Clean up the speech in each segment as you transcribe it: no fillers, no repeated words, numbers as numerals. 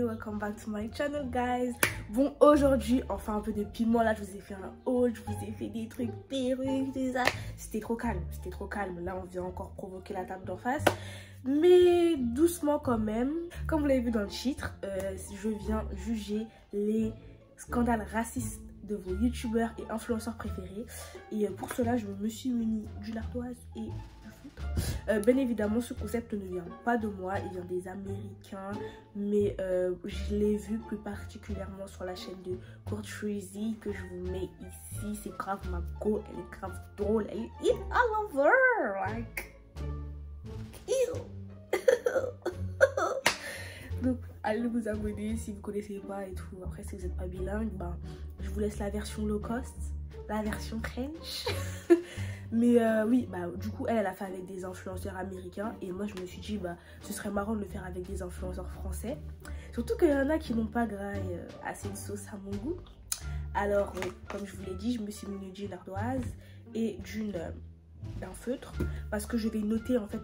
Welcome back to my channel, guys. Bon, aujourd'hui on fait un peu de piment. Là je vous ai fait un haul, je vous ai fait des trucs perruques, tout ça. C'était trop calme, c'était trop calme. Là on vient encore provoquer la table d'en face, mais doucement quand même. Comme vous l'avez vu dans le titre, je viens juger les scandales racistes de vos youtubeurs et influenceurs préférés. Et pour cela je me suis muni du l'ardoise et bien évidemment ce concept ne vient pas de moi, il vient des Américains, mais je l'ai vu plus particulièrement sur la chaîne de Courtreezy que je vous mets ici. C'est grave ma go, elle est grave drôle, elle est in all over, like donc allez vous abonner si vous connaissez pas et tout. Après si vous n'êtes pas bilingue, ben je vous laisse la version low cost, la version French. Mais oui, bah du coup elle a fait avec des influenceurs américains et moi je me suis dit bah ce serait marrant de le faire avec des influenceurs français. Surtout qu'il y en a qui n'ont pas graillé assez de sauce à mon goût. Alors comme je vous l'ai dit, je me suis munie d'une ardoise et d'un feutre parce que je vais noter en fait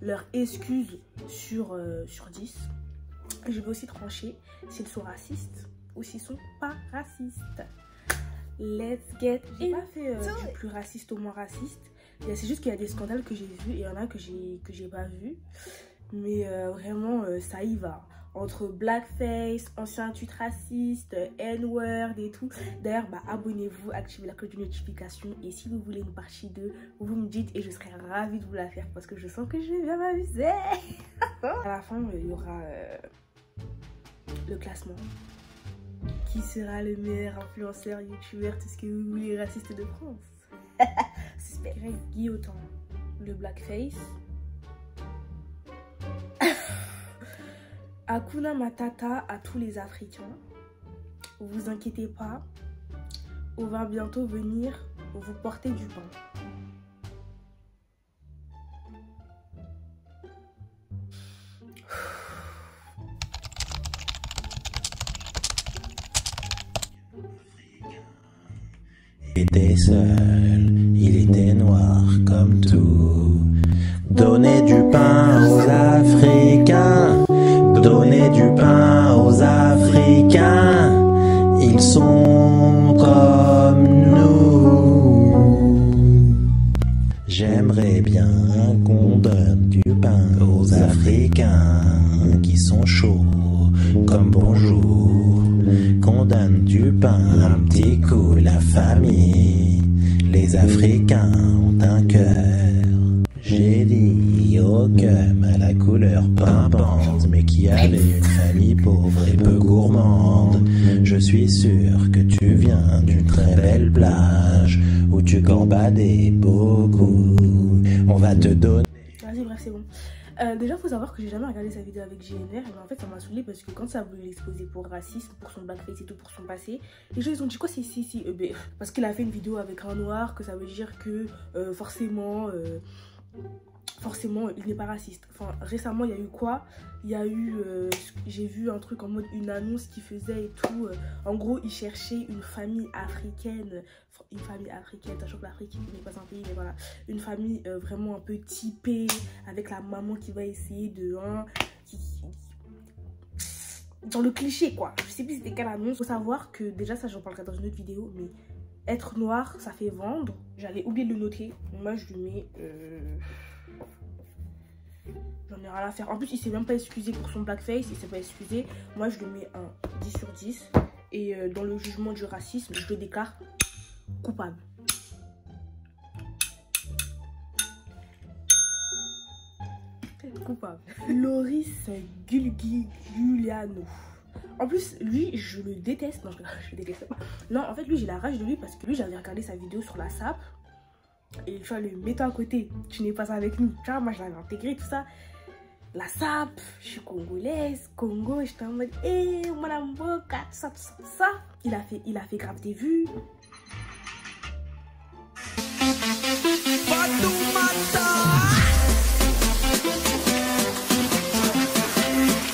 leurs excuses sur 10. Et je vais aussi trancher s'ils sont racistes ou s'ils sont pas racistes. Let's get. J'ai pas fait du plus raciste au moins raciste. C'est juste qu'il y a des scandales que j'ai vus et il y en a que j'ai pas vus. Mais vraiment ça y va. Entre blackface, ancien tweet raciste, N-word et tout. D'ailleurs bah, abonnez-vous, activez la cloche de notification. Et si vous voulez une partie 2, vous me dites et je serai ravie de vous la faire parce que je sens que je vais bien m'amuser. À la fin il y aura le classement. Qui sera le meilleur influenceur, youtubeur, tout ce que vous voulez, raciste de France? C'est Greg Guillotin, le blackface. Hakuna Matata à tous les Africains. Vous inquiétez pas, on va bientôt venir vous porter du pain. Il était seul, il était noir comme tout. Donnez du pain aux Africains, donnez du pain aux Africains, ils sont comme nous. J'aimerais bien qu'on donne du pain aux Africains qui sont chauds comme bonjour. Qu'on donne du pain, un petit coup, la famille. Les Africains ont un cœur. J'ai dit au cum à la couleur pimpante, mais qui avait une famille pauvre et peu gourmande. Je suis sûr que tu viens d'une très belle plage où tu gambadais beaucoup. On va te donner. Vas-y, bref, c'est bon. Déjà, faut savoir que j'ai jamais regardé sa vidéo avec GNR, mais en fait, ça m'a saoulé parce que quand ça a voulu l'exposer pour racisme, pour son blackface et tout, pour son passé, les gens ils ont dit quoi c'est si parce qu'il a fait une vidéo avec un noir, que ça veut dire que forcément il n'est pas raciste. Enfin, récemment, il y a eu quoi? Il y a eu, j'ai vu un truc en mode une annonce qu'il faisait et tout. En gros, il cherchait une famille africaine. Sachant que l'Afrique n'est pas un pays, mais voilà. Une famille vraiment un peu typée, avec la maman qui va essayer de... dans le cliché, quoi. Je sais plus c'était quelle annonce. Faut savoir que, déjà, ça, j'en parlerai dans une autre vidéo, mais être noir, ça fait vendre. J'avais oublié de le noter. Moi, je lui mets... J'en ai rien à faire. En plus, il s'est même pas excusé pour son blackface. Il s'est pas excusé. Moi, je lui mets un 10 sur 10. Et dans le jugement du racisme, je le déclare coupable. Coupable. Loris Giuliano. En plus, lui, je le déteste. Non, je le déteste pas. Non, en fait, lui, j'ai la rage de lui parce que lui, j'avais regardé sa vidéo sur la SAP. Et tu vois, le mets-toi à côté, tu n'es pas avec nous. Tu vois, moi, je l'avais intégré, tout ça. La SAP, je suis congolaise, Congo, j'étais en mode, hé, madame Boka, tout ça, tout ça, tout ça. Il a fait grave des vues.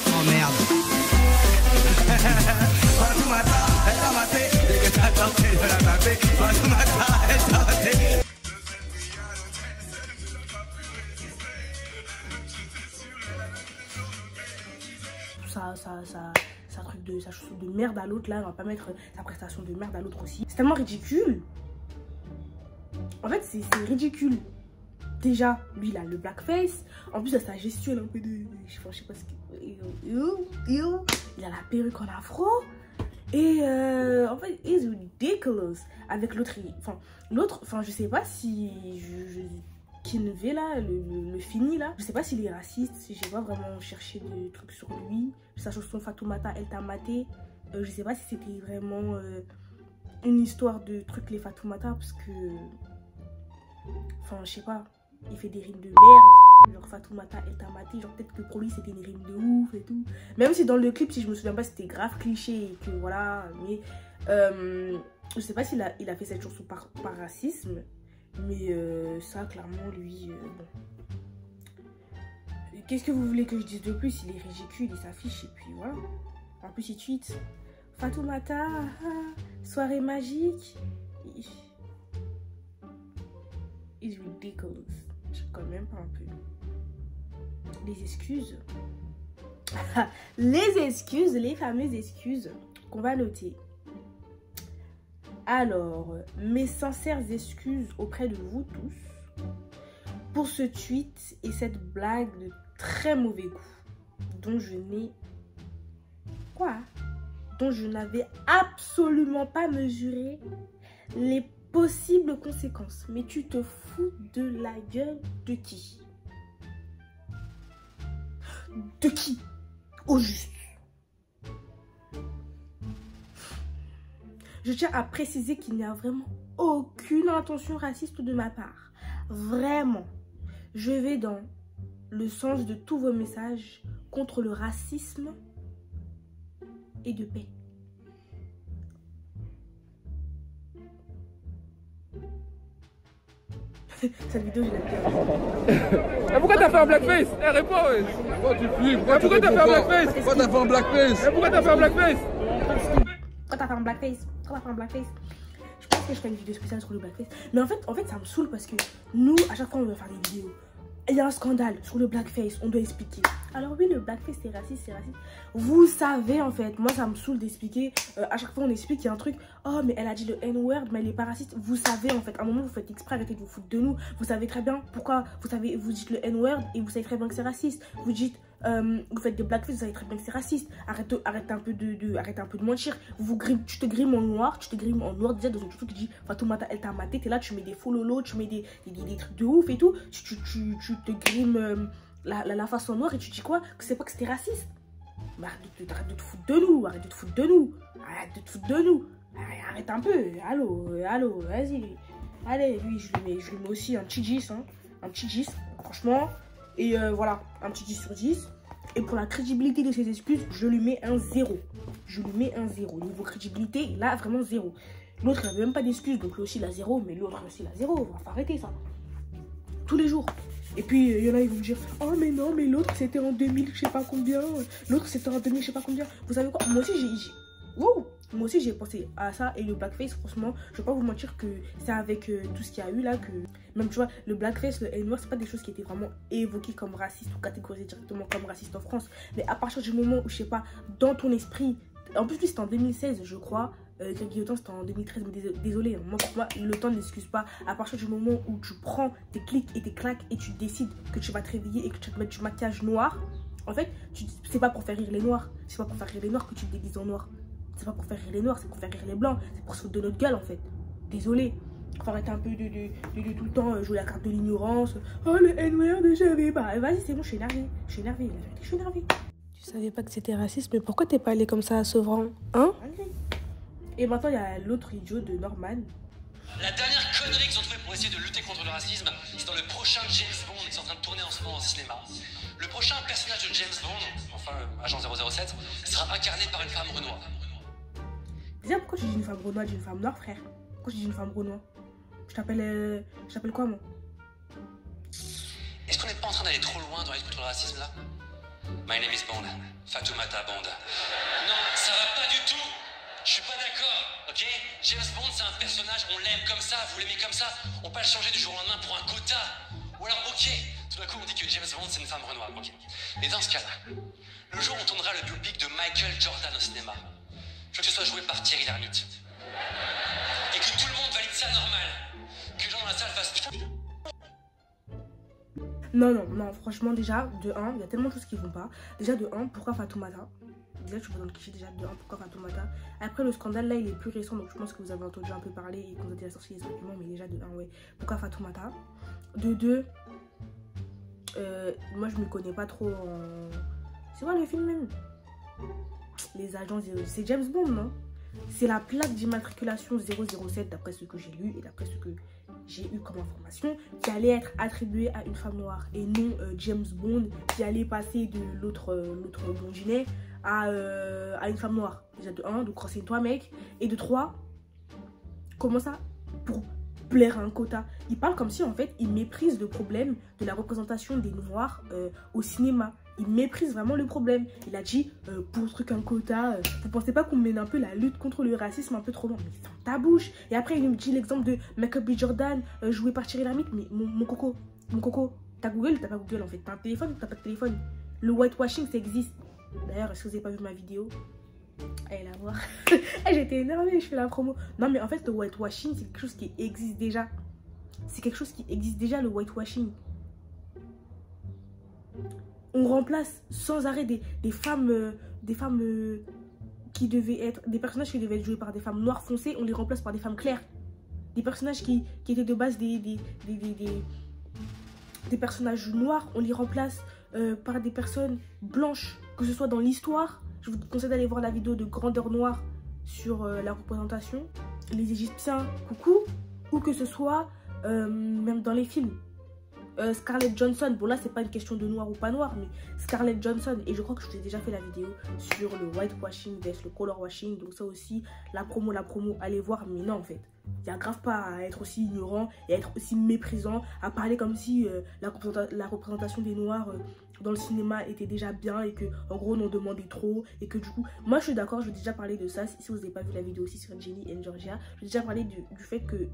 Oh merde. merde à l'autre, là, on va pas mettre sa prestation de merde à l'autre aussi. C'est tellement ridicule. En fait, c'est ridicule. Déjà, lui, il a le blackface. En plus, il a sa gestuelle un peu de... Je sais pas ce que... Il a la perruque en afro. Et en fait, it's ridiculous. Avec l'autre, enfin, je sais pas si... Kinvey, là, le fini, là. Je sais pas s'il est raciste. J'ai pas vraiment cherché de trucs sur lui. Sa chanson Fatoumata, elle t'a maté. Je sais pas si c'était vraiment une histoire de trucs les Fatoumata. Parce que... Enfin, je sais pas. Il fait des rimes de merde. Genre Fatoumata, elle t'a maté. Genre peut-être que pour lui, c'était une rime de ouf et tout. Même si dans le clip, si je me souviens pas, c'était grave cliché. Et que voilà. Mais... je sais pas s'il a fait cette chanson par racisme. Mais ça, clairement, lui, bon. Qu'est-ce que vous voulez que je dise de plus? Il est ridicule, il s'affiche et puis voilà. En plus, il tweet Fatoumata, soirée magique. It's ridiculous. Je sais quand même pas un peu. Les excuses. Les fameuses excuses qu'on va noter. Alors, mes sincères excuses auprès de vous tous pour ce tweet et cette blague de très mauvais goût dont je n'avais absolument pas mesuré les possibles conséquences. Mais tu te fous de la gueule de qui? De qui? Au juste. Je tiens à préciser qu'il n'y a vraiment aucune intention raciste de ma part. Vraiment. Je vais dans le sens de tous vos messages contre le racisme et de paix. Cette vidéo, je l'ai bien. Pourquoi t'as fait un blackface? Réponds, ouais. Pourquoi tu fuis? Pourquoi t'as fait un blackface? Pourquoi t'as fait un blackface? Pourquoi t'as fait un blackface? Pourquoi t'as fait un blackface? Je pense que je ferai une vidéo spéciale sur le blackface. Mais en fait, ça me saoule parce que nous, à chaque fois, on veut faire des vidéos. Il y a un scandale sur le blackface, on doit expliquer. Alors oui, le blackface, c'est raciste, c'est raciste. Vous savez, en fait, moi, ça me saoule d'expliquer. À chaque fois, on explique, il y a un truc. Oh, mais elle a dit le N-word, mais elle est pas raciste. Vous savez, en fait, à un moment, vous faites exprès, arrêtez de vous foutre de nous. Vous savez très bien pourquoi, vous dites le N-word et vous savez très bien que c'est raciste. Vous dites, vous faites des blackface, vous savez très bien que c'est raciste. Arrête un peu de mentir. Tu te grimes en noir, déjà dans un truc qui dit Fatoumata, elle t'a maté. T'es là, tu mets des faux lolos, tu mets des trucs de ouf et tout. Tu te grimes la face en noir et tu dis quoi? Que c'est pas que c'était raciste. Mais arrête de te foutre de nous, arrête de te foutre de nous. Arrête un peu, allô, vas-y. Allez, lui, je lui mets aussi un petit 10, hein. Un petit 10, franchement. Et voilà, un petit 10 sur 10. Et pour la crédibilité de ses excuses, je lui mets un 0. Niveau crédibilité, il a vraiment 0. L'autre, il n'avait même pas d'excuses, donc lui aussi, il a 0. Mais l'autre aussi, il a 0. On va arrêter ça. Tous les jours. Et puis, il y en a, ils vont me dire, oh, mais non, mais l'autre, c'était en 2000, je sais pas combien. L'autre, c'était en 2000, je sais pas combien. Vous savez quoi? Moi aussi, j'ai pensé à ça. Et le blackface, franchement, je vais pas vous mentir que c'est avec tout ce qu'il y a eu là que... Même, tu vois, le blackface, le N-word, c'est pas des choses qui étaient vraiment évoquées comme racistes ou catégorisées directement comme racistes en France. Mais à partir du moment où, je sais pas, dans ton esprit... En plus, lui, c'était en 2016, je crois. Greg Guillotin, c'était en 2013, mais désolé, hein. Moi, pour moi, le temps n'excuse pas. À partir du moment où tu prends tes clics et tes claques et tu décides que tu vas te réveiller et que tu vas te mettre du maquillage noir, en fait, c'est pas pour faire rire les noirs. C'est pas pour faire rire les noirs que tu te déguises en noir. C'est pas pour faire rire les noirs, c'est pour faire rire les blancs. C'est pour se foutre de notre gueule, en fait. Désolé. Faut arrêter un peu de tout le temps jouer la carte de l'ignorance. Oh, le N-word, je savais pas. Vas-y, c'est bon, je suis énervée. La vérité, je suis énervée. Tu savais pas que c'était raciste, mais pourquoi t'es pas allé comme ça à Sevran, hein? Et maintenant, il y a l'autre idiot de Norman. La dernière connerie qu'ils ont trouvée pour essayer de lutter contre le racisme, c'est dans le prochain James Bond qui est en train de tourner en ce moment au cinéma. Le prochain personnage de James Bond, enfin agent 007, sera incarné par une femme renois. Déjà, pourquoi tu dis une femme renois, d'une femme noire, frère? Pourquoi tu dis une femme renois? Je t'appelle quoi, moi? Est-ce qu'on n'est pas en train d'aller trop loin dans la lutte contre le racisme, là? My name is Bond. Fatoumata Bond. Non, ça va pas du tout. Je suis pas d'accord, ok? James Bond, c'est un personnage, on l'aime comme ça, vous l'aimez comme ça. On peut pas le changer du jour au lendemain pour un quota. Ou alors, ok, tout d'un coup, on dit que James Bond, c'est une femme renoire, ok? Mais dans ce cas-là, le jour où on tournera le biopic de Michael Jordan au cinéma, Je veux que ce soit joué par Thierry Lhermitte. Et que tout le monde valide ça normal. Que les gens dans la salle fassent... Non, franchement, déjà, de 1, il y a tellement de choses qui vont pas. Déjà, de 1, pourquoi Fatoumata? Déjà, tu vas dans le cliché, déjà, de 1, pourquoi Fatoumata? Après, le scandale, là, il est plus récent, donc je pense que vous avez entendu un peu parler et qu'on a déjà sorti les arguments, mais déjà, de 1, ouais, pourquoi Fatoumata? De 2, moi, je me connais pas trop en... C'est quoi le film même? Les agents 007, c'est James Bond, non? C'est la plaque d'immatriculation 007, d'après ce que j'ai lu et d'après ce que j'ai eu comme information, qui allait être attribuée à une femme noire et non James Bond qui allait passer de l'autre blondinet à une femme noire. Déjà de 1, donc renseigne-toi mec. Et de 3, comment ça? Pour plaire à un quota. Il parle comme si en fait il méprise le problème de la représentation des noirs au cinéma. Il méprise vraiment le problème. Il a dit, pour truc un quota, vous pensez pas qu'on mène un peu la lutte contre le racisme un peu trop loin? Mais ferme ta bouche. Et après, il me dit l'exemple de Michael B. Jordan, joué par Thierry Lhermitte. Mais mon coco, t'as Google ou t'as pas Google en fait? T'as un téléphone ou t'as pas de téléphone? Le whitewashing, ça existe. D'ailleurs, est-ce que vous avez pas vu ma vidéo? Allez la voir. J'étais énervée, je fais la promo. Non, mais en fait, le whitewashing, c'est quelque chose qui existe déjà. C'est quelque chose qui existe déjà, le whitewashing. On remplace sans arrêt des femmes qui devaient être, des personnages qui devaient être joués par des femmes noires foncées, on les remplace par des femmes claires. Des personnages qui étaient de base des personnages noirs, on les remplace par des personnes blanches, que ce soit dans l'histoire. Je vous conseille d'aller voir la vidéo de Grandeur Noire sur la représentation, les Égyptiens, coucou, ou que ce soit même dans les films. Scarlett Johansson, bon là c'est pas une question de noir ou pas noir, mais Scarlett Johansson, et je crois que je vous ai déjà fait la vidéo sur le whitewashing versus le color washing, donc ça aussi, la promo, allez voir, mais non en fait, il n'y a grave pas à être aussi ignorant et à être aussi méprisant, à parler comme si la représentation des noirs dans le cinéma était déjà bien et que en gros on en demandait trop, et que du coup, moi je suis d'accord, je vous ai déjà parlé de ça, si vous n'avez pas vu la vidéo aussi sur Jenny and Georgia, je vous ai déjà parlé du fait que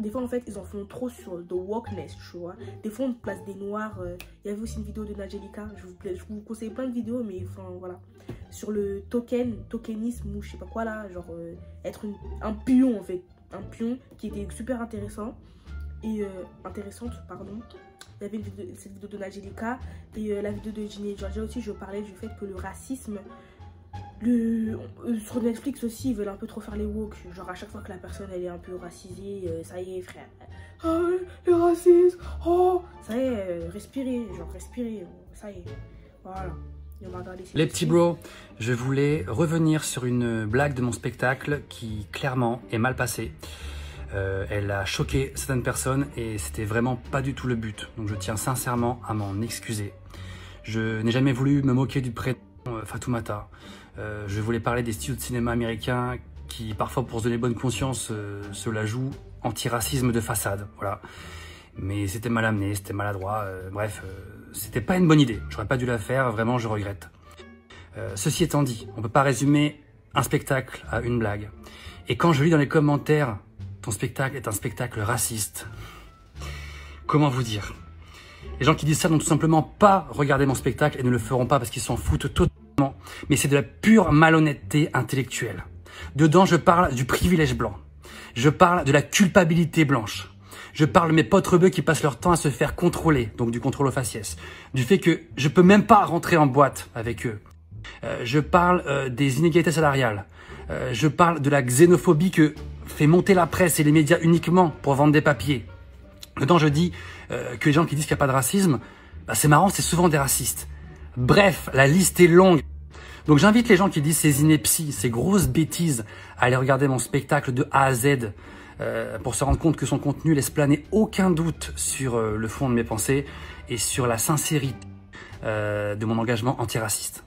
des fois en fait ils en font trop sur the wokeness, tu vois. Des fois on place des noirs, il y avait aussi une vidéo de Nagelica, je vous conseille plein de vidéos, mais enfin voilà, sur le tokenisme ou je sais pas quoi là, genre être un pion en fait, un pion qui était super intéressant et intéressante pardon. Il y avait cette vidéo de Nagelica et la vidéo de Ginny et Georgia aussi, je parlais du fait que le racisme, sur Netflix aussi, ils veulent un peu trop faire les woke. Genre à chaque fois que la personne elle est un peu racisée, ça y est frère, oh, le racisme, oh, ça y est, respirez, ça y est, voilà. Et on va regarder les petits bros, je voulais revenir sur une blague de mon spectacle qui clairement est mal passée. Elle a choqué certaines personnes et c'était vraiment pas du tout le but. Donc je tiens sincèrement à m'en excuser. Je n'ai jamais voulu me moquer du prénom Fatoumata. Je voulais parler des studios de cinéma américains qui, parfois pour se donner bonne conscience, se la jouent anti-racisme de façade, voilà. Mais c'était mal amené, c'était maladroit, bref, c'était pas une bonne idée. J'aurais pas dû la faire, vraiment je regrette. Ceci étant dit, on peut pas résumer un spectacle à une blague. Et quand je lis dans les commentaires, ton spectacle est un spectacle raciste, comment vous dire? Les gens qui disent ça n'ont tout simplement pas regardé mon spectacle et ne le feront pas parce qu'ils s'en foutent totalement. Mais c'est de la pure malhonnêteté intellectuelle. Dedans, je parle du privilège blanc. Je parle de la culpabilité blanche. Je parle de mes potes rebeux qui passent leur temps à se faire contrôler, donc du contrôle aux faciès. Du fait que je peux même pas rentrer en boîte avec eux. Je parle des inégalités salariales. Je parle de la xénophobie que fait monter la presse et les médias uniquement pour vendre des papiers. Dedans, je dis que les gens qui disent qu'il n'y a pas de racisme, bah, c'est marrant, c'est souvent des racistes. Bref, la liste est longue. Donc j'invite les gens qui disent ces inepties, ces grosses bêtises, à aller regarder mon spectacle de A à Z pour se rendre compte que son contenu laisse planer aucun doute sur le fond de mes pensées et sur la sincérité de mon engagement antiraciste.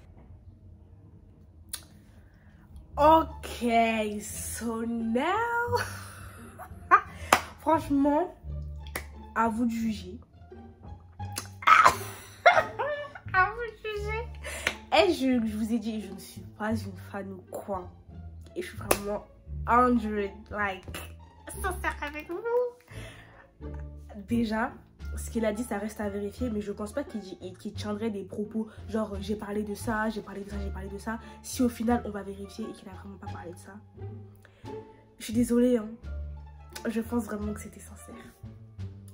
Ok, so now... Franchement, à vous de juger. À vous de juger. Et je vous ai dit, je ne suis pas une fan ou quoi. Et je suis vraiment 100, like, sincère avec vous. Déjà, ce qu'il a dit, ça reste à vérifier, mais je pense pas qu'il tiendrait des propos genre j'ai parlé de ça, j'ai parlé de ça, j'ai parlé de ça, si au final on va vérifier et qu'il a vraiment pas parlé de ça. Je suis désolée, hein. Je pense vraiment que c'était sincère.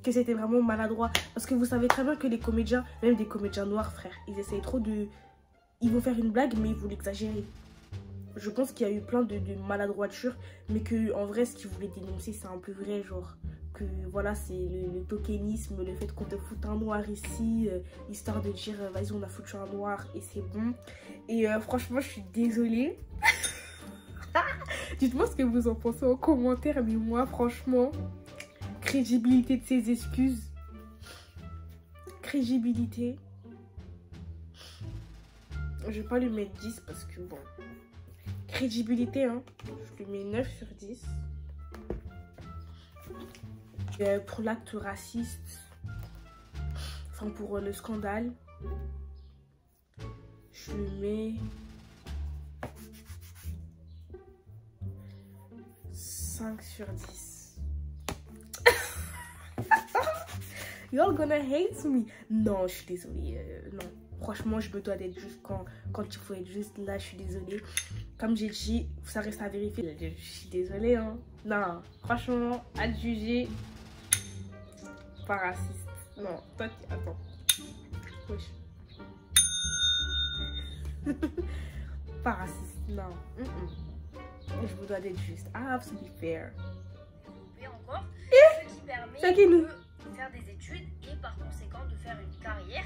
Que c'était vraiment maladroit. Parce que vous savez très bien que les comédiens, même des comédiens noirs, frère, ils essayent trop de... Ils vont faire une blague, mais ils vont l'exagérer. Je pense qu'il y a eu plein de maladroitures, mais que en vrai, ce qu'ils voulaient dénoncer, c'est un peu vrai, genre... Que voilà, c'est le tokenisme, le fait qu'on te foute un noir ici, histoire de dire, vas-y, on a foutu un noir et c'est bon. Et franchement, je suis désolée. Dites-moi ce que vous en pensez en commentaire, mais moi, franchement... Crédibilité de ses excuses. Crédibilité. Je vais pas lui mettre 10 parce que bon. Crédibilité, hein. Je lui mets 9 sur 10. Pour l'acte raciste, enfin pour le scandale, je lui mets 5 sur 10. You're gonna hate me. Non, je suis désolée. Non, franchement, je me dois d'être juste quand il faut être juste là. Je suis désolée. Comme j'ai dit, ça reste à vérifier. Je suis désolée, hein. Non, franchement, à te juger. Pas raciste. Non, toi, attends. Wesh. Pas raciste. Non. Je me dois d'être juste. I have to be fair. Encore, ce qui permet de faire des études et par conséquent de faire une carrière.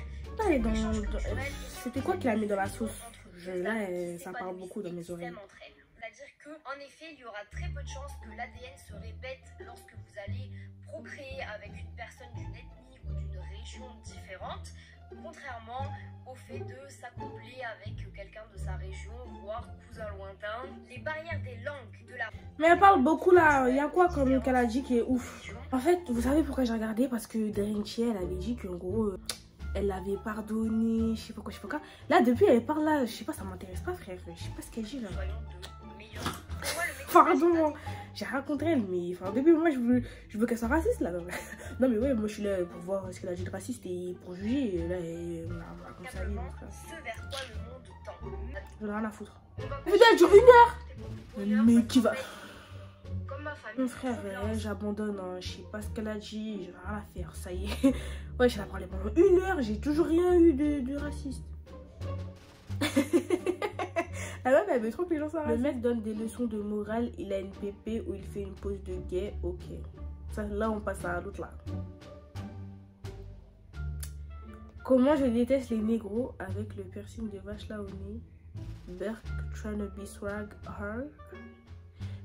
C'était quoi qu'il a mis dans la sauce? Là, ça parle beaucoup dans mes oreilles. C'est-à-dire qu'en effet, il y aura très peu de chances que l'ADN se répète lorsque vous allez procréer avec une personne d'une ethnie ou d'une région différente, contrairement au fait de s'accoupler avec quelqu'un de sa région, voire cousin lointain. Les barrières des langues de la... Mais elle parle beaucoup là, il y a quoi comme qu'elle a dit qui est ouf? En fait, vous savez pourquoi j'ai regardé? Parce que Darinchi, elle avait dit qu'en gros, elle l'avait pardonné, je sais pas quoi. Là, depuis, elle parle là, je sais pas, ça m'intéresse pas, frère. Je sais pas ce qu'elle dit là. Pardon, j'ai rien contre elle, mais enfin, au début, moi, je veux qu'elle soit raciste là. Non, mais ouais, moi, je suis là pour voir ce qu'elle a dit de raciste et pour juger. Et là, on a comme ça, mon frère. Ce vers quoi le monde tend. J'en ai rien à foutre. Putain, elle dure 1 heure. Mais qui va... Mon frère, j'abandonne, hein. Je sais pas ce qu'elle a dit, j'en ai rien à faire, ça y est. Ouais, je l'ai parlé pendant 1 heure, j'ai toujours rien eu de raciste. Alors, elle veut trop que les gens soient racistes. Le mec donne des leçons de morale, il a une pépé ou il fait une pose de gay, ok. Ça, là, on passe à l'autre là. Comment je déteste les négros avec le piercing de vache là au nez. Berk trying to be swag her.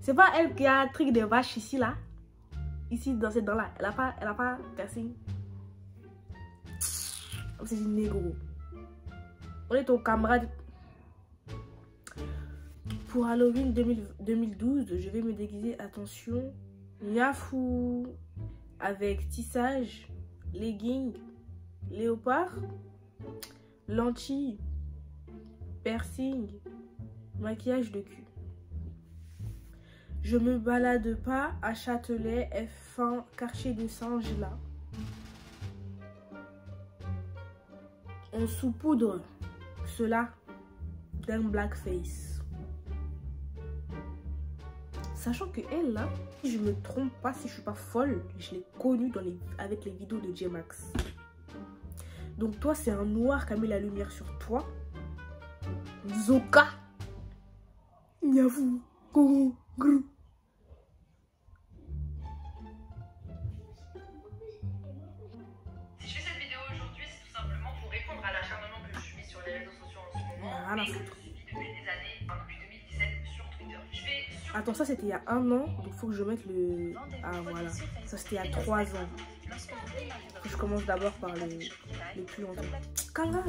C'est pas elle qui a un truc de vache ici là. Ici dans cette dent là. Elle a pas piercing. C'est une négro. On est ton camarade. Pour Halloween 2012, je vais me déguiser, attention, niafou, avec tissage, legging, léopard, lentilles, piercing, maquillage de cul. Je me balade pas à Châtelet, F1, quartier de Saint-Gelin. On saupoudre cela d'un blackface. Sachant que elle là, si je me trompe pas, si je suis pas folle, je l'ai connue avec les vidéos de J-Max. Donc toi c'est un noir qui a mis la lumière sur toi. Zoka. Niafou. Gros. Gros. Si je fais cette vidéo aujourd'hui, c'est tout simplement pour répondre à l'acharnement que je suis sur les réseaux sociaux en ce moment. Voilà. Et que je subis depuis des années, enfin depuis 2017 sur Twitter. Je vais sur... Attends, ça c'était il y a 1 an, donc faut que je mette le... Ah voilà, ça c'était il y a 3 ans. Je commence d'abord par les plus longtemps.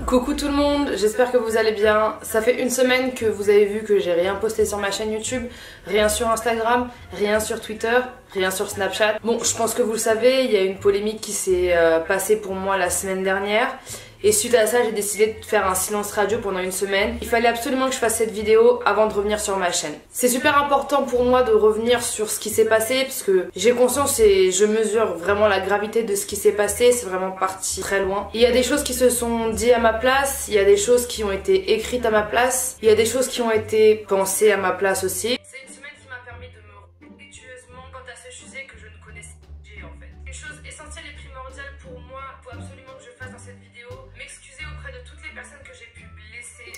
Coucou tout le monde, j'espère que vous allez bien. Ça fait 1 semaine que vous avez vu que j'ai rien posté sur ma chaîne YouTube, rien sur Instagram, rien sur Twitter, rien sur Snapchat. Bon, je pense que vous le savez, il y a une polémique qui s'est passée pour moi la semaine dernière. Et suite à ça, j'ai décidé de faire un silence radio pendant 1 semaine. Il fallait absolument que je fasse cette vidéo avant de revenir sur ma chaîne. C'est super important pour moi de revenir sur ce qui s'est passé parce que j'ai conscience et je mesure vraiment la gravité gravité de ce qui s'est passé, c'est vraiment parti très loin. Il y a des choses qui se sont dites à ma place, il y a des choses qui ont été écrites à ma place, il y a des choses qui ont été pensées à ma place aussi. C'est une semaine qui m'a permis de me respectueusement quant à ce sujet que je ne connaissais pas en fait. Une chose essentielle et primordiale pour moi, il faut absolument que je fasse dans cette vidéo, m'excuser auprès de toutes les personnes que j'ai pu blesser,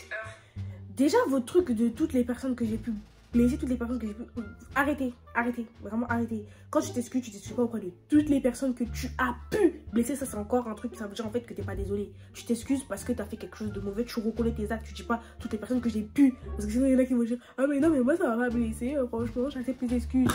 Déjà, votre truc de toutes les personnes que j'ai pu blesser, toutes les personnes que j'ai pu... Arrêtez, vraiment arrêtez. Quand tu t'excuses pas auprès de toutes les personnes que tu as pu blesser. Ça, c'est encore un truc, ça veut dire en fait que t'es pas désolé. Tu t'excuses parce que t'as fait quelque chose de mauvais, tu reconnais tes actes, tu dis pas toutes les personnes que j'ai pu. Parce que sinon, il y en a qui vont dire ah mais non, mais moi ça m'a pas blessé, franchement, j'accepte tes excuses.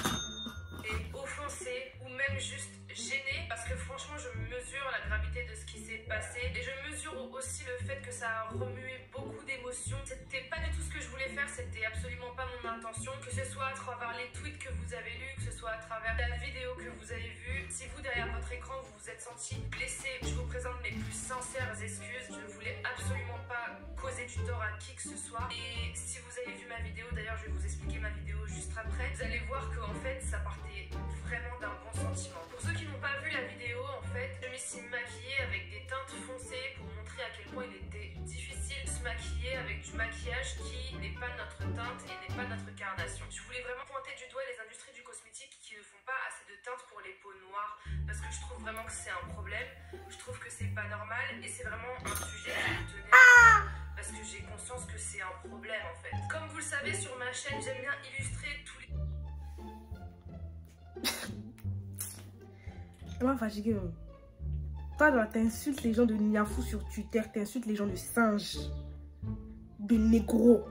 et offensée ou même juste gênée parce que franchement je mesure la gravité de ce qui s'est passé et je mesure aussi le fait que ça a remué beaucoup d'émotions. C'était pas du tout ce que je voulais faire, c'était absolument pas mon intention, que ce soit à travers les tweets que vous avez lus, que ce soit à travers la vidéo que vous avez vue. Si vous derrière votre écran vous vous êtes senti blessé, je vous présente mes plus sincères excuses. Je ne voulais absolument pas causer du tort à qui que ce soit. Et si vous avez vu ma vidéo, d'ailleurs je vais vous expliquer ma vidéo juste après, vous allez voir que en fait ça partait vraiment d'un bon sentiment. Pour ceux qui n'ont pas vu la vidéo, en fait, je me suis maquillée avec des teintes foncées pour montrer à quel point il était difficile de se maquiller avec du maquillage qui n'est pas notre teinte et n'est pas notre carnation. Je voulais vraiment pointer du doigt les industries du cosmétique qui ne font pas assez de teintes pour les peaux noires parce que je trouve vraiment que c'est un problème. Je trouve que c'est pas normal et c'est vraiment un sujet qui me tenait parce que j'ai conscience que c'est un problème en fait. Comme vous le savez, sur ma chaîne, j'aime bien illustrer tous les... Moi, fatiguée. Toi, là, t'insultes les gens de Niafou sur Twitter, t'insultes les gens de singes, de négro.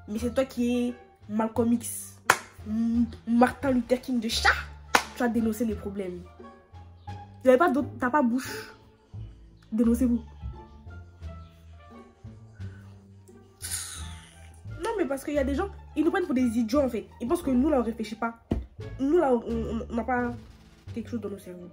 Mais c'est toi qui es Malcolm X, Martin Luther King de chat. Tu as dénoncé les problèmes. Vous n'avez pas d'autre, t'as pas bouche. Dénoncez-vous. Non, mais parce qu'il y a des gens, ils nous prennent pour des idiots en fait. Ils pensent que nous là, on réfléchit pas. Nous là, on n'a pas quelque chose dans nos cerveaux.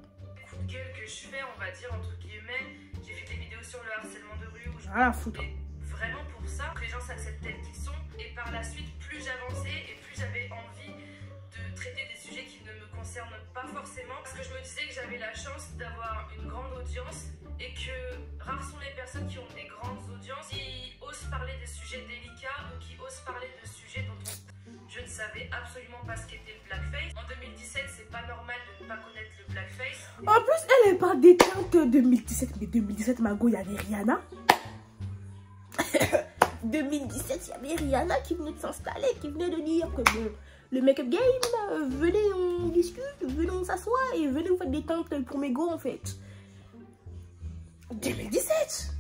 Coup de gueule que je fais, on va dire entre guillemets, j'ai fait des vidéos sur le harcèlement de rue où je rien à foutre. Vraiment pour ça, que les gens s'acceptent tels qu'ils sont. Et par la suite, plus j'avançais et plus j'avais envie de traiter des sujets qui ne me concernent pas forcément. Parce que je me disais que j'avais la chance d'avoir une grande audience et que rares sont les personnes qui ont des grandes audiences, qui osent parler des sujets délicats ou qui osent parler de sujets dont je ne savais absolument pas ce qu'était le blackface. En 2017, c'est pas normal de ne pas connaître le blackface. En plus, elle parle des teintes 2017. Mais 2017, Mago, il y avait Rihanna. 2017, il y avait Rihanna qui venait de s'installer, qui venait de dire que bon, le make-up game, venez, on discute, venez, on s'assoit et venez, vous faites des teintes pour mes go en fait. 2017.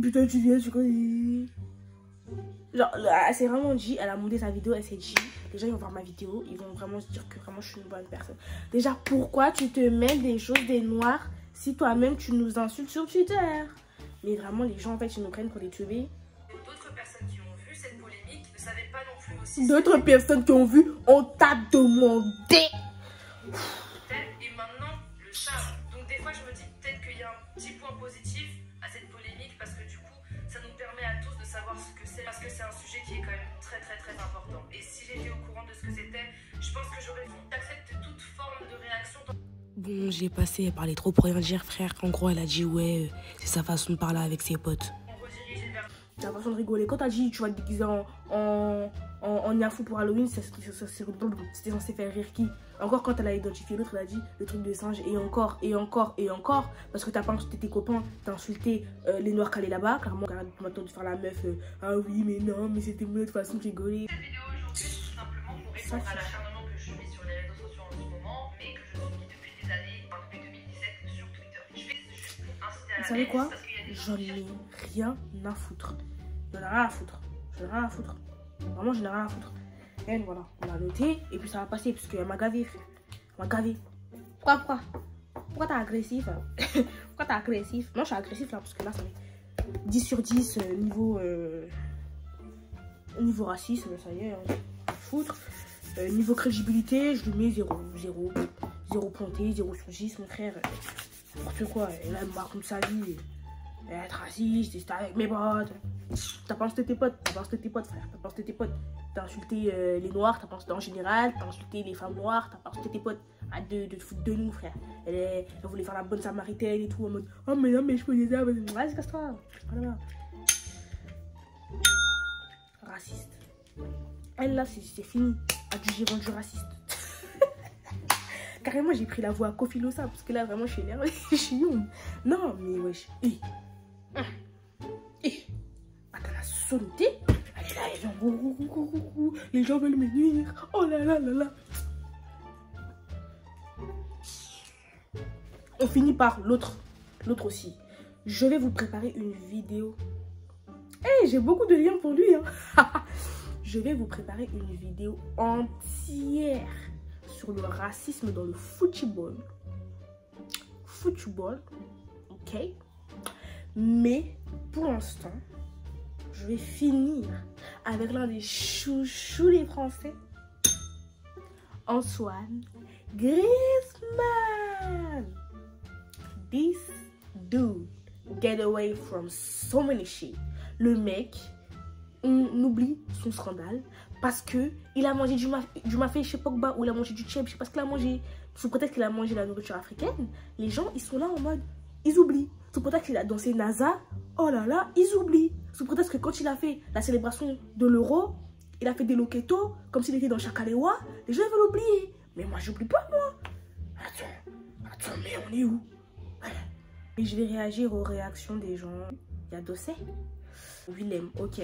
Putain, tu viens, tu connais. Genre, elle s'est vraiment dit, elle a monté sa vidéo, elle s'est dit, les gens ils vont voir ma vidéo, ils vont vraiment se dire que vraiment je suis une bonne personne. Déjà, pourquoi tu te mets des choses des noirs si toi-même tu nous insultes sur Twitter? Mais vraiment, les gens en fait, ils nous prennent pour des teubés. D'autres personnes qui ont vu cette polémique ne savaient pas non plus aussi. D'autres personnes qui ont vu, on t'a demandé. Et maintenant, le savent. Donc des fois, je me dis peut-être qu'il y a un petit point positif à cette polémique parce que du coup, ça nous permet à tous de savoir ce que c'est. Parce que c'est un sujet qui est quand même très important. Et si j'étais au courant de ce que c'était, je pense que j'aurais accepté toute forme de réaction. Bon, j'ai passé, elle parlait trop pour rien dire, frère. En gros, elle a dit ouais, c'est sa façon de parler avec ses potes. T'as façon de rigoler. Quand t'as dit tu vas te déguiser en Niafou pour Halloween, c'était censé faire rire qui? Encore quand elle a identifié l'autre, elle a dit le truc de singe et encore. Parce que t'as pas insulté tes copains, t'as insulté les noirs calés là-bas. Clairement, maintenant de faire la meuf, ah oui, mais non, mais c'était une autre façon de rigoler. Cette vidéo aujourd'hui, tout simplement pour répondre à l'acharnement que je suis sur les réseaux sociaux en ce moment, mais que je suis depuis des années, depuis 2017 sur Twitter. Je fais juste pour inciter à la Vous savez quoi? J'en ai rien à foutre. J'en ai rien à foutre. Vraiment, j'en ai rien à foutre. Et voilà, on a noté et puis ça va passer parce qu'elle m'a gavé, frère. Elle m'a gavé. Pourquoi t'es agressif? Pourquoi t'es agressif? Non, je suis agressif là parce que là, ça fait 10 sur 10 niveau racisme, ça y est, hein. Foutre. Niveau crédibilité, je lui mets 0 pointé, 0 sur 10, mon frère. N'importe quoi, et là, elle me raconte sa vie. Être raciste, c'était avec mes potes. T'as pas insulté tes potes, frère. T'as pas insulté tes potes. T'as insulté les noirs, t'as pas insulté en général, t'as insulté les femmes noires, t'as pas insulté tes potes. de foutre de nous, frère. Elle voulait faire la bonne samaritaine et tout, en mode oh, mais non, mais je faisais ça. Vas-y, casse-toi. Voilà. Raciste. Elle, là, c'est fini. J'ai rendu raciste. Carrément, j'ai pris la voix à Kofi Losa parce que là, vraiment, je suis énervée. Je suis young. Non, mais wesh. Attends, la sonneté. Elle est là, elle vient. Les gens veulent me nuire. Oh là là là là. On finit par l'autre aussi. Je vais vous préparer une vidéo. J'ai beaucoup de liens pour lui. Hein. Je vais vous préparer une vidéo entière sur le racisme dans le football. Ok. Mais pour l'instant, je vais finir avec l'un des chouchous des Français, Antoine Griezmann. This dude get away from so many shit. Le mec, on oublie son scandale parce que il a mangé du mafé chez Pogba ou il a mangé du cheb, je sais pas ce qu'il a mangé. Sous prétexte qu'il a mangé la nourriture africaine, les gens ils sont là en mode ils oublient. Sous prétexte qu'il a dansé NASA, oh là là, ils oublient. Sous prétexte que quand il a fait la célébration de l'euro, il a fait des loquetos comme s'il était dans Chakalewa, les gens veulent oublier. Mais moi j'oublie pas moi. Attends, mais on est où? Et je vais réagir aux réactions des gens. Il y a Dossé. Willem, ok.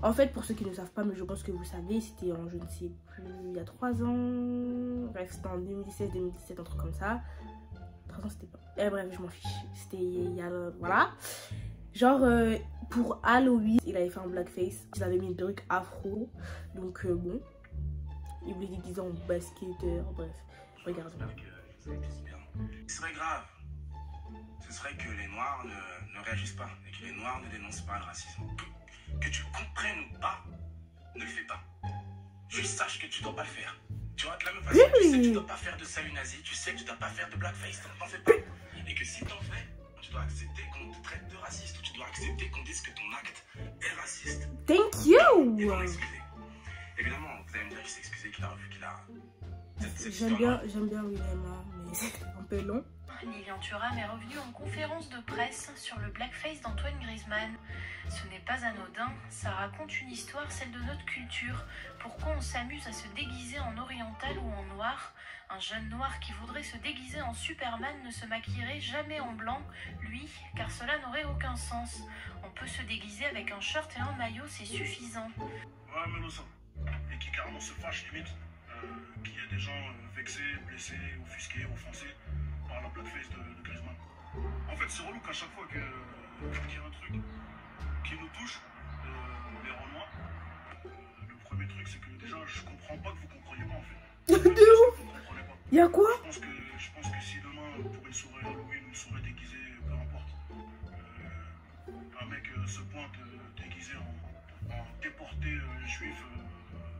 En fait, pour ceux qui ne savent pas, mais je pense que vous savez, c'était en, je ne sais plus, il y a 3 ans. Bref, c'était en 2016-2017, un truc comme ça. 3 ans, c'était pas. Bref, je m'en fiche. C'était il y a. Voilà. Genre, pour Halloween, il avait fait un blackface. Il avait mis une perruque afro. Donc, bon. Il voulait déguiser en basketteur. Bref, regardez. Ce serait grave. Ce serait que les Noirs ne réagissent pas et que les Noirs ne dénoncent pas le racisme. Que tu comprennes ou pas, ne le fais pas. Juste sache que tu dois pas le faire. Tu vois, de la même façon, tu sais que tu dois pas faire de salut nazi, tu sais que tu dois pas faire de blackface, t'en fais pas. Et que si t'en fais, tu dois accepter qu'on te traite de raciste, ou tu dois accepter qu'on dise que ton acte est raciste. Thank you. Et m'en excuser. Évidemment, vous allez me dire qu'il s'est excusé, qu'il a revu, qu'il a... J'aime bien Willem, mais c'est un peu long. Lilian Thuram est revenue en conférence de presse sur le blackface d'Antoine Griezmann. Ce n'est pas anodin, ça raconte une histoire, celle de notre culture. Pourquoi on s'amuse à se déguiser en oriental ou en noir? Un jeune noir qui voudrait se déguiser en Superman ne se maquillerait jamais en blanc, lui, car cela n'aurait aucun sens. On peut se déguiser avec un shirt et un maillot, c'est suffisant. Ouais, mais le sang. Et qui carrément se fâche limite, qu'il y ait des gens vexés, blessés, offusqués, offensés par la blackface de Griezmann. En fait, c'est relou qu'à chaque fois qu'il y a un truc qui nous touche, les Renois, le premier truc, c'est que déjà, je comprends pas que vous compreniez pas en fait. De ouf. Y'a quoi? Je pense que si demain, pour une soirée Halloween ou une soirée déguisée, peu importe, un mec se pointe déguisé en déporté juif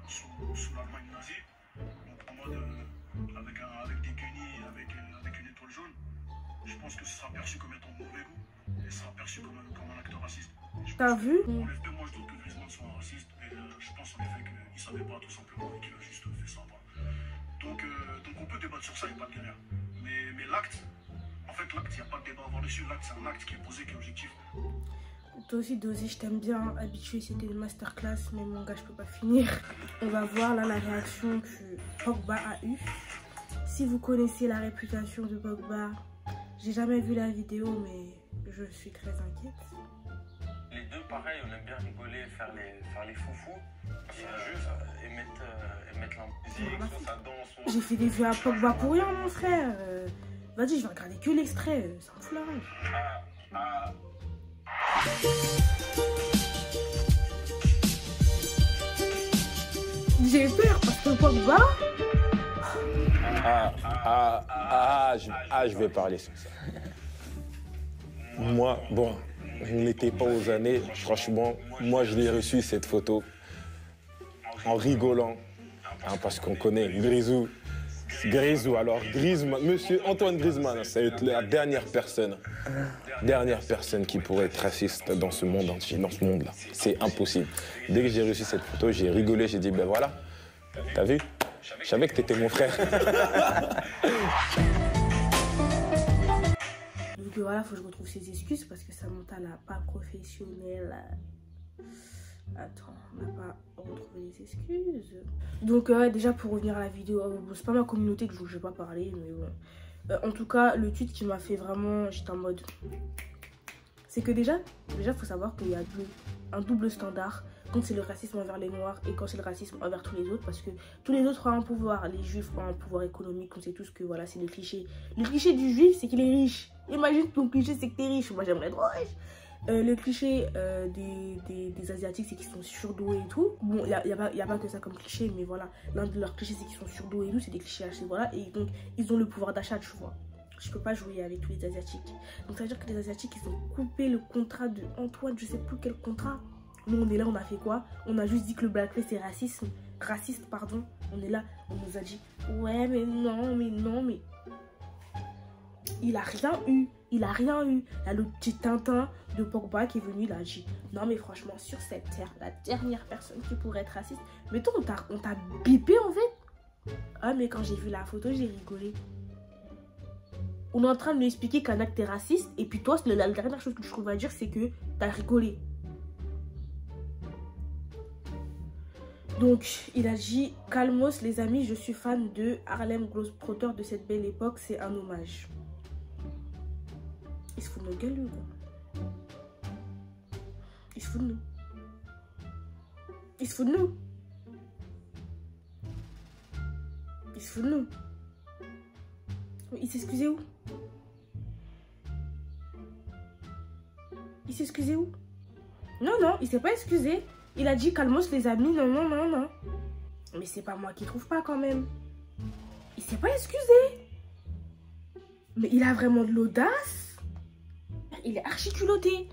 sous l'Allemagne nazie, donc en mode avec des guenilles, avec une étoile jaune, je pense que ce sera perçu comme étant mauvais goût et ce sera perçu comme un acte raciste. T'as vu? En effet, moi je doute que Griezmann soit un raciste et je pense en effet qu'il savait pas tout simplement et qu'il a juste fait ça. Donc on peut débattre sur ça, il n'y a pas de galère. Mais l'acte, en fait l'acte, il n'y a pas de débat à avoir dessus, l'acte c'est un acte qui est posé, qui est objectif. Toi aussi Dosé, je t'aime bien, habitué, c'était une masterclass, mais mon gars je peux pas finir. On va voir là la réaction que Pogba a eue. Si vous connaissez la réputation de Pogba, j'ai jamais vu la vidéo mais je suis très inquiète. Les deux pareil, on aime bien rigoler, faire les foufous et mettre la musique, soit ça danse. J'ai fait des vues à Pogba pour rien mon frère. Vas-y, je vais regarder que l'extrait, ça me fout la rage. J'ai peur parce que Pogba. Je vais parler sur ça. Moi, bon, je ne m'étais pas aux années. Franchement, moi, je l'ai reçu cette photo en rigolant, hein, parce qu'on connaît Grisou. Alors Griezmann, monsieur Antoine Griezmann, c'est la dernière personne qui pourrait être raciste dans ce monde entier, dans ce monde-là. C'est impossible. Dès que j'ai reçu cette photo, j'ai rigolé, j'ai dit, ben voilà, t'as vu? Je savais que t'étais mon frère. Donc voilà, faut que je retrouve ses excuses parce que Samantha n'a pas professionnelle. Attends, on n'a pas retrouvé les excuses. Donc déjà pour revenir à la vidéo, bon, c'est pas ma communauté que je vais pas parler, mais bon. En tout cas, le tweet qui m'a fait vraiment, j'étais en mode... C'est que déjà faut savoir qu'il y a un double standard quand c'est le racisme envers les noirs et quand c'est le racisme envers tous les autres, parce que tous les autres ont un pouvoir. Les juifs ont un pouvoir économique, on sait tous que voilà, c'est le cliché. Le cliché du juif, c'est qu'il est riche. Imagine ton cliché, c'est que t'es riche. Moi j'aimerais être riche. Le cliché des asiatiques, c'est qu'ils sont surdoués et tout. Bon, il y a pas que ça comme cliché, mais voilà, l'un de leurs clichés, c'est qu'ils sont surdoués et tout. C'est des clichés assez, voilà, et donc ils ont le pouvoir d'achat, tu vois. Je peux pas jouer avec tous les asiatiques. Donc ça veut dire que les asiatiques, ils ont coupé le contrat de Antoine, je sais plus quel contrat. Nous on est là, on a fait quoi? On a juste dit que le blackface c'est raciste, pardon. On est là, on nous a dit ouais mais non, mais il a rien eu. Il a rien eu. Il y a le petit Tintin de Pogba qui est venu, il a dit non mais franchement sur cette terre, la dernière personne qui pourrait être raciste. Mais toi on t'a bipé en fait. Ah mais quand j'ai vu la photo j'ai rigolé. On est en train de lui expliquer qu'un acte est raciste et puis toi la dernière chose que je trouve à dire c'est que t'as rigolé. Donc il a dit calmos les amis, je suis fan de Harlem Globetrotters de cette belle époque, c'est un hommage. Il se fout de nos gueules, lui, quoi. Il se fout de nous. Il se fout de nous. Il se fout de nous. Il s'est excusé où? Il s'est excusé où? Non, non, il s'est pas excusé. Il a dit calmos les amis, non, non, non, non. Mais c'est pas moi qui trouve pas quand même. Il s'est pas excusé. Mais il a vraiment de l'audace. Il est archi culotté.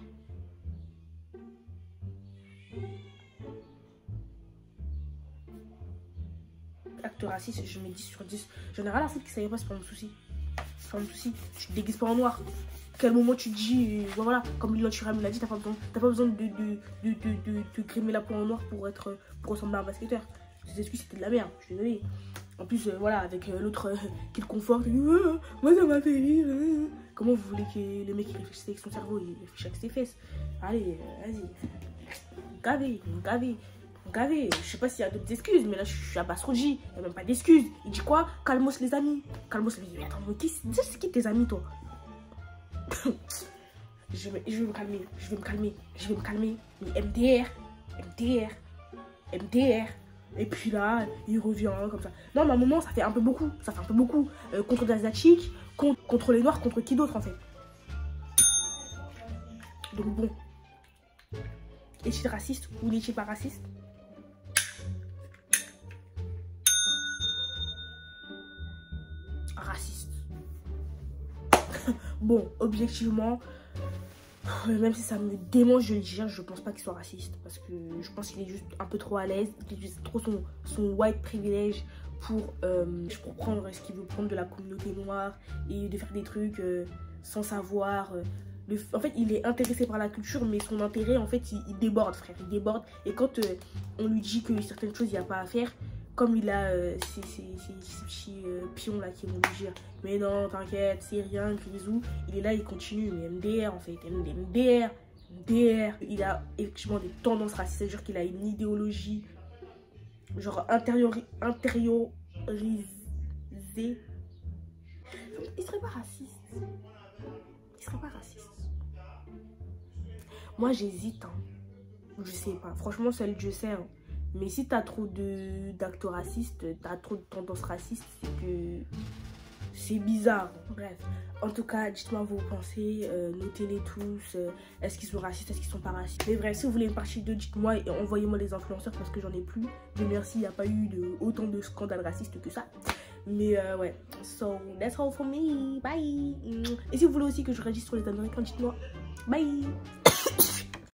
Acte raciste, je mets 10 sur 10. J'en ai rien à foutre que ça y est pas, c'est pas mon souci. C'est pas mon souci. Tu te déguises pas en noir. À quel moment tu te dis, voilà, comme Lilian Thuram l'a dit, t'as pas besoin de crémer la peau en noir pour ressembler à un basketteur. Ces excuses c'était de la merde, je suis désolée. En plus, voilà, avec l'autre qui le conforte, moi ça m'a fait rire. Comment vous voulez que le mec il réfléchisse avec son cerveau, il réfléchit avec ses fesses? Allez, vas-y. Gavé. Je sais pas s'il y a d'autres excuses, mais là je suis à Basroji, il n'y a même pas d'excuses. Il dit quoi? Calmos les amis. Calmos les amis. Attends, mais c'est qui tes amis toi? je vais me calmer. Mais MDR. Et puis là, il revient comme ça. Non, mais à un moment, ça fait un peu beaucoup. Contre les Asiatiques, contre les Noirs, contre qui d'autre en fait. Donc bon. Est-il raciste ou n'est-il pas raciste? Raciste. Bon, objectivement, même si ça me démange de le dire, je pense pas qu'il soit raciste. Parce que je pense qu'il est juste un peu trop à l'aise. Il utilise trop son white privilege pour prendre ce qu'il veut prendre de la communauté noire et de faire des trucs sans savoir. En fait, il est intéressé par la culture, mais son intérêt, en fait, il déborde, frère. Il déborde. Et quand on lui dit que certaines choses, il n'y a pas à faire, comme il a ces petits pions là qui vont lui dire mais non, t'inquiète, c'est rien, Grisou. Il est là, il continue. Mais MDR, en fait, MDR. Il a effectivement des tendances racistes, c'est-à-dire qu'il a une idéologie genre intériorisée. Il serait pas raciste. Moi j'hésite, hein. Je sais pas, franchement seul Dieu sait, hein. Mais si t'as trop d'actes racistes, t'as trop de tendances racistes, c'est que c'est bizarre. Bref, en tout cas dites-moi vous pensez, notez-les tous, est-ce qu'ils sont racistes, est-ce qu'ils sont pas racistes. Mais bref, si vous voulez une partie 2, dites-moi et envoyez-moi les influenceurs parce que j'en ai plus. Mais merci, il n'y a pas eu autant de scandales racistes que ça. Mais ouais, so that's all for me, bye. Et si vous voulez aussi que je réagisse sur les Américains, dites-moi. Bye.